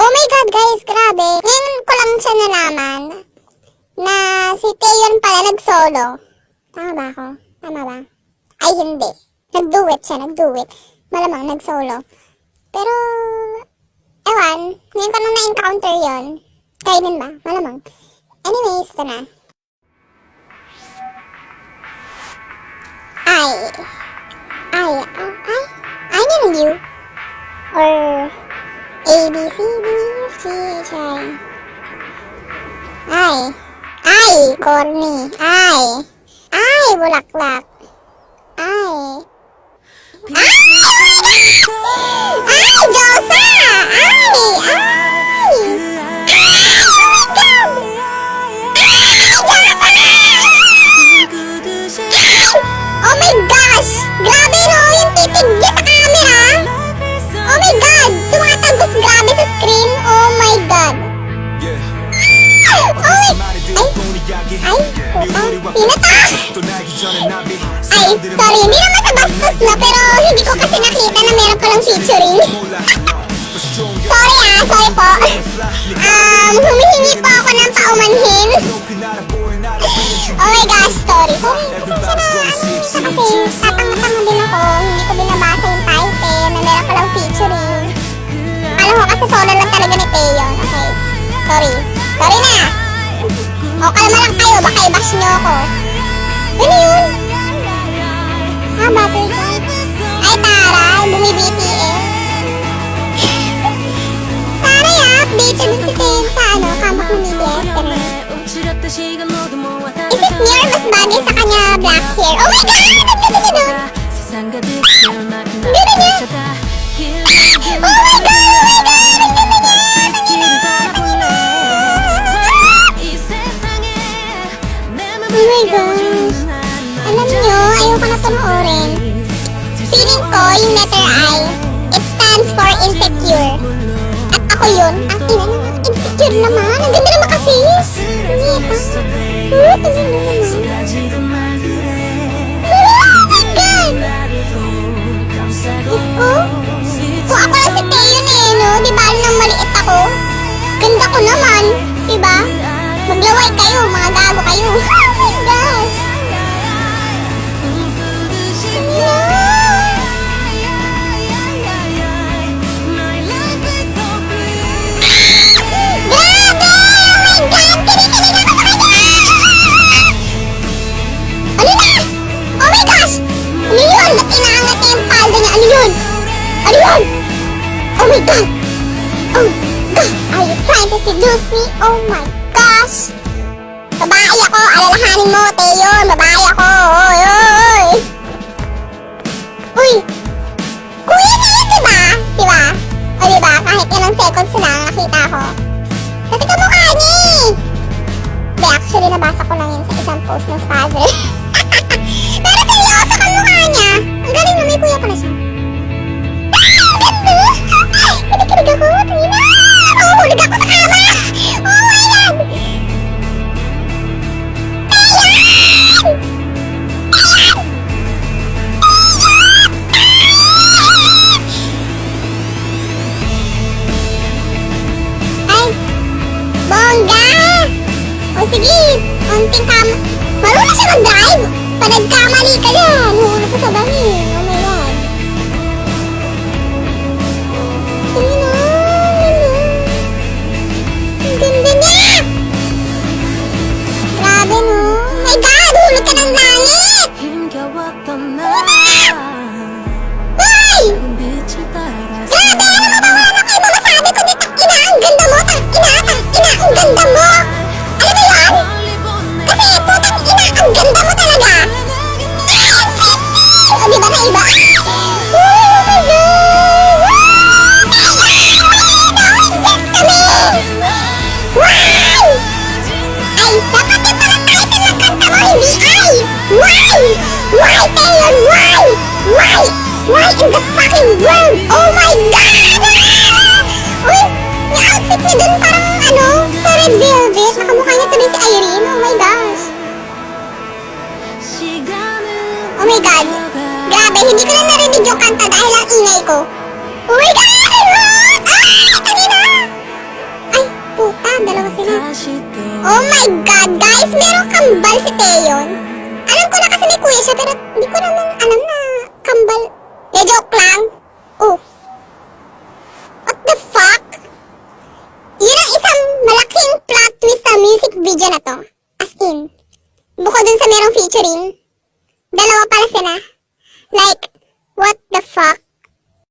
Oh my God, guys, grabe. Ngayon ko lang siya nalaman na si Taeyeon pala nag-solo. Tama ba ako? Tama ba? Ay, hindi. Nag-duet siya, nag-duet. Malamang nag-solo. Pero, ewan, ngayon ko lang na-encounter yun. Kayo din ba? Malamang. Anyways, ito na. I knew you. Or, A, B, C, D, F, G, H, I, corny. I, bulaklak. Josa! Oh my gosh! Grabe no, yung titig niya sa camera! Oh my God! Tumatagos grabe sa screen! Oh my God! Pinata! Ay, sorry, hindi naman sa bastos na, pero hindi ko kasi nakita na meron palang featuring. Sorry po. Humihingi po ako ng paumanhin. Oh my gosh, sorry. Kasi tatanga-tanga din ako. Hindi ko binabasa yung title na meron palang featuring. Alam ko kasi solo lang talaga ni Taeyeon. Okay, sorry na. O, kalma lang kayo, baka i-bash nyo ako. Ano yun? Battery ka? Ay, taray, bumi-BTS. Taray, updated din si Taeyeon sa comeback ng BTS. Is it me or mas bagay sa kanya black hair? Oh my God! Ang ganda niya doon! Ganda niya! Oh my God! Ang ganda Oh my gosh. Alam nyo, ayoko na panoorin. Feeling ko, yung letter I, it stands for insecure. At ako yun, ang ina naman, insecure naman. Ang ganda naman kasi. Nita. Ang ganda naman. Oh my God! Diyos ko. Kung ako lang si Taeyeon no? Di ba nang maliit ako? Ganda ko naman. Diba? Maglaway kayo, mga gago kayo. Oh my gosh! Grabe! Oh my God! Kinikilig ako sa kanya! Ano na? Oh my gosh! Ano yun? Ba't inaangat niya yung palda niya? Ano yun? Oh my God! Oh God! Are you trying to seduce me? Oh my gosh! Babae ako! Alalahanin mo, Taeyeon! Babae ako! Oy! Uy! Kuya na yun, diba? Diba? O diba? Kahit ilang seconds lang nakita ko. Kasi kamukha niya eh! Hindi, actually nabasa ko lang yun sa isang post ng spazzer. Pero seryoso kamukha niya! Ang galing na, may kuya pala siya. Ang ganda! Kinikilig ako! Tingin na! Mahuhulog ako sa kama! Oh my God! Ay! Bongga! O sige! Unting marunong siya mag-drive! Pag nagkamali ka yan! Hulog ko sa bangin! Oh my God! Tingin na! Ang ganda niya! Grabe no! Oh my God! Hulog ka ng langit! Ay! Grabe! Ano mo ba wala na kayo mamasabi ko dito? Ina, ang ganda mo! Ina, ang ganda mo! Ano ba yun? Kasi putang ina, ang ganda mo talaga! Ay, ang sexy! O diba na iba? Oh my God! Wow! Ay, dapat yung parang title ng kanta mo, hindi ay! Why? Why, Taeyeon? Why? Why? Why in the fucking world? Oh my God! Uy, yung outfit niya dun parang sa red velvet. Nakamukha niya tuloy si Irene. Oh my gosh. Oh my God. Grabe, hindi ko na narinig yung kanta dahil ang ingay ko. Oh my God! Ay, kanina! kambal si Taeyon? Alam ko na kasi may kuya siya, pero hindi ko naman alam na kambal. Joke lang. Oh. What the fuck? Yun ang isang malaking plot twist sa music video na to. As in, bukod dun sa merong featuring, dalawa pala sila. Like, what the fuck?